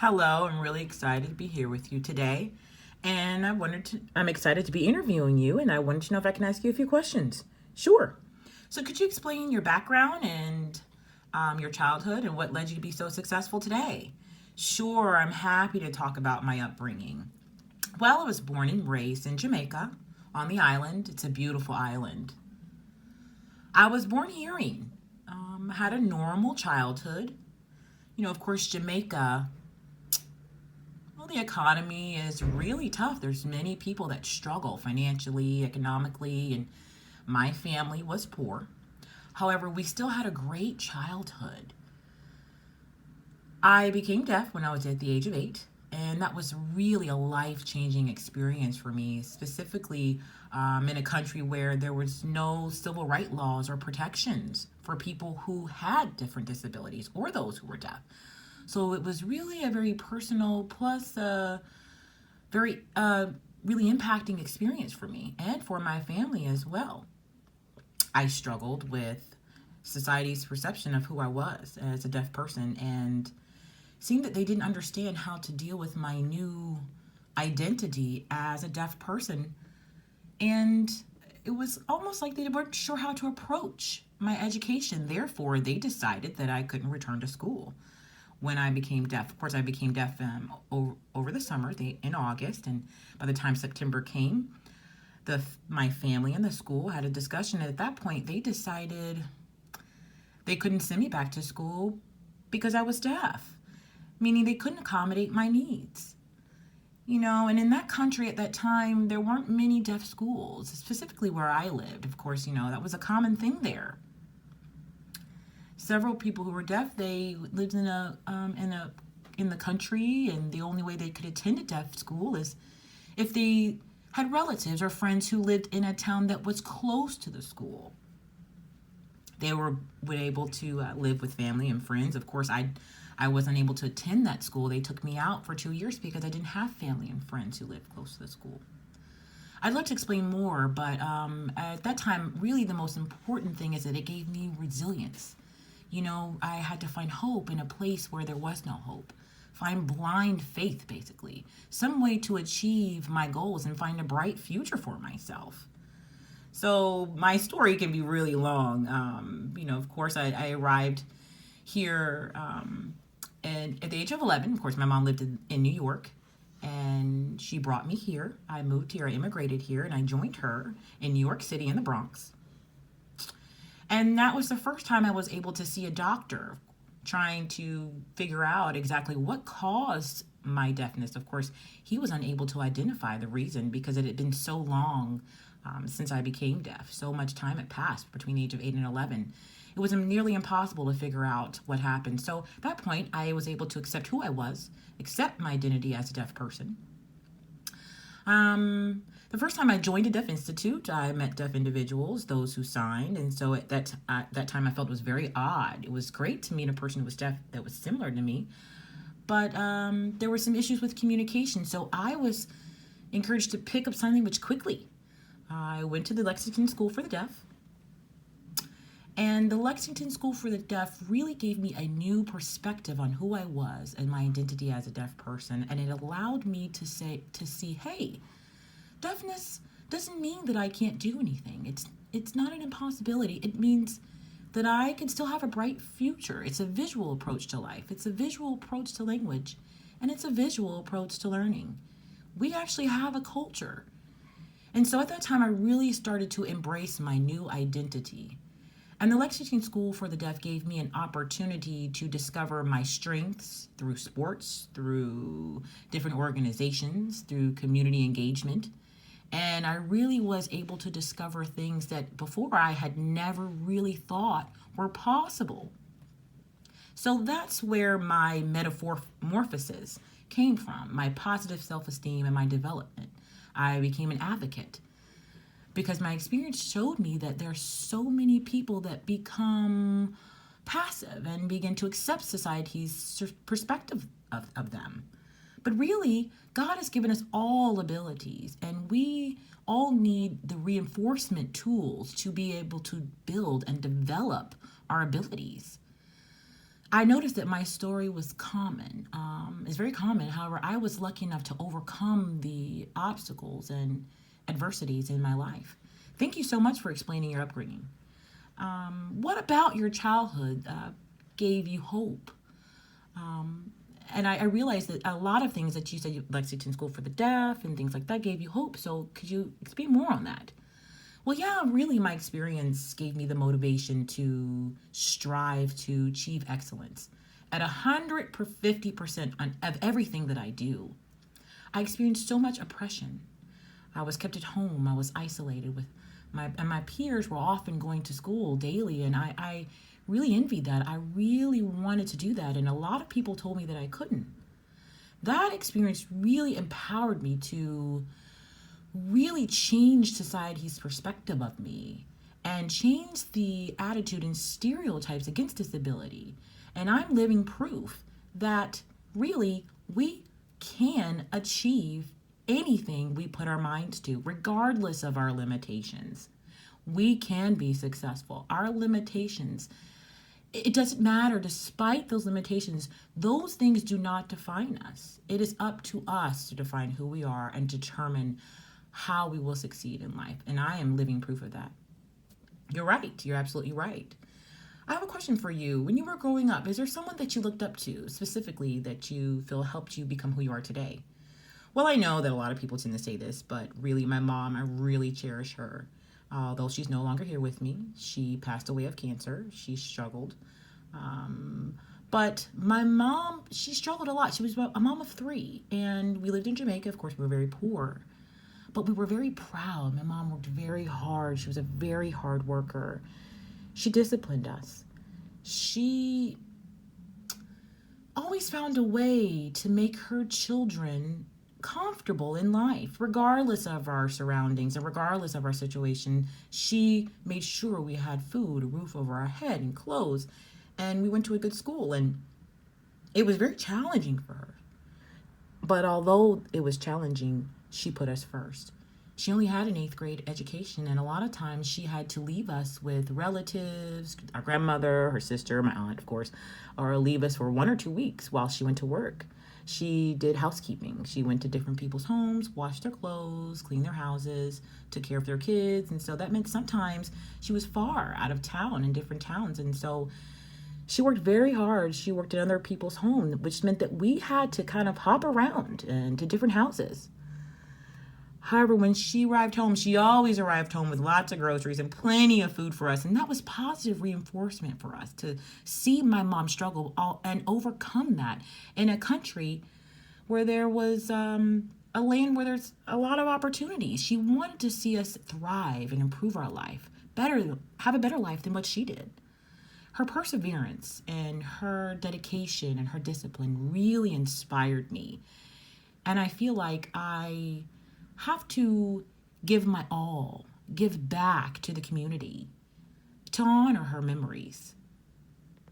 Hello, I'm really excited to be here with you today. And I'm excited to be interviewing you, and I wanted to know if I can ask you a few questions. Sure. So, could you explain your background and your childhood and what led you to be so successful today? Sure, I'm happy to talk about my upbringing. Well, I was born and raised in Jamaica on the island. It's a beautiful island. I was born hearing, had a normal childhood. Of course, Jamaica. Well, the economy is really tough. There's many people that struggle financially, economically, and my family was poor. However, we still had a great childhood. I became deaf when I was at the age of 8, and that was really a life changing experience for me, specifically in a country where there was no civil rights laws or protections for people who had different disabilities or those who were deaf. So it was really a very personal plus very really impacting experience for me and for my family as well. I struggled with society's perception of who I was as a deaf person and seeing that they didn't understand how to deal with my new identity as a deaf person. And it was almost like they weren't sure how to approach my education. Therefore, they decided that I couldn't return to school when I became deaf. Of course, I became deaf over the summer, in August, and by the time September came, my family and the school had a discussion. And at that point, they decided they couldn't send me back to school because I was deaf, meaning they couldn't accommodate my needs. And in that country at that time, there weren't many deaf schools, specifically where I lived. Of course, that was a common thing there. Several people who were deaf, they lived in the country, and the only way they could attend a deaf school is if they had relatives or friends who lived in a town that was close to the school. They were able to live with family and friends. Of course, I wasn't able to attend that school. They took me out for 2 years because I didn't have family and friends who lived close to the school. I'd love to explain more, but at that time, really the most important thing is that it gave me resilience. I had to find hope in a place where there was no hope. Find blind faith, basically. Some way to achieve my goals and find a bright future for myself. So my story can be really long. Of course, I arrived here and at the age of 11. Of course, my mom lived in New York, and she brought me here. I moved here, I immigrated here, and I joined her in New York City in the Bronx. And that was the first time I was able to see a doctor trying to figure out exactly what caused my deafness. Of course, he was unable to identify the reason because it had been so long since I became deaf. So much time had passed between the age of 8 and 11. It was nearly impossible to figure out what happened. So at that point, I was able to accept who I was, accept my identity as a deaf person. The first time I joined a deaf institute, I met deaf individuals, those who signed, and so at that time I felt it was very odd. It was great to meet a person who was deaf that was similar to me, but there were some issues with communication, so I was encouraged to pick up sign language quickly. I went to the Lexington School for the Deaf, and the Lexington School for the Deaf really gave me a new perspective on who I was and my identity as a deaf person, and it allowed me to see, hey, deafness doesn't mean that I can't do anything. It's not an impossibility. It means that I can still have a bright future. It's a visual approach to life. It's a visual approach to language, and it's a visual approach to learning. We actually have a culture. And so at that time, I really started to embrace my new identity. And the Lexington School for the Deaf gave me an opportunity to discover my strengths through sports, through different organizations, through community engagement. And I really was able to discover things that before I had never really thought were possible. So that's where my metamorphosis came from, my positive self-esteem and my development. I became an advocate because my experience showed me that there are so many people that become passive and begin to accept society's perspective of them. But really, God has given us all abilities, and we all need the reinforcement tools to be able to build and develop our abilities. I noticed that my story was common. It's very common. However, I was lucky enough to overcome the obstacles and adversities in my life. Thank you so much for explaining your upbringing. What about your childhood gave you hope? And I realized that a lot of things that you said, Lexington School for the Deaf and things like that, gave you hope. So could you explain more on that? Well, yeah, really, my experience gave me the motivation to strive to achieve excellence at 150% of everything that I do. I experienced so much oppression. I was kept at home. I was isolated with my peers were often going to school daily, and I really envied that. I really wanted to do that, and a lot of people told me that I couldn't. That experience really empowered me to really change society's perspective of me and change the attitude and stereotypes against disability. And I'm living proof that really we can achieve anything we put our minds to, regardless of our limitations. We can be successful. Our limitations, it doesn't matter. Despite those limitations, those things do not define us. It is up to us to define who we are and determine how we will succeed in life. And I am living proof of that. You're right. You're absolutely right. I have a question for you. When you were growing up, is there someone that you looked up to specifically that you feel helped you become who you are today? Well, I know that a lot of people tend to say this, but really, my mom, I really cherish her. Although she's no longer here with me, she passed away of cancer. She struggled. But my mom, she struggled a lot. She was a mom of three, and we lived in Jamaica. Of course, we were very poor, but we were very proud. My mom worked very hard. She was a very hard worker. She disciplined us. She always found a way to make her children comfortable in life, regardless of our surroundings and regardless of our situation. She made sure we had food, a roof over our head, and clothes, and we went to a good school. And it was very challenging for her. But although it was challenging, she put us first. She only had an eighth grade education, and a lot of times she had to leave us with relatives, our grandmother, her sister, my aunt, of course, or leave us for 1 or 2 weeks while she went to work. She did housekeeping. She went to different people's homes, washed their clothes, cleaned their houses, took care of their kids. And so that meant sometimes she was far out of town in different towns. And so she worked very hard. She worked in other people's homes, which meant that we had to kind of hop around into different houses. However, when she arrived home, she always arrived home with lots of groceries and plenty of food for us. And that was positive reinforcement for us to see my mom struggle and overcome that in a country where there was a land where there's a lot of opportunities. She wanted to see us thrive and improve our life, have a better life than what she did. Her perseverance and her dedication and her discipline really inspired me. And I feel like I have to give my all, give back to the community to honor her memories.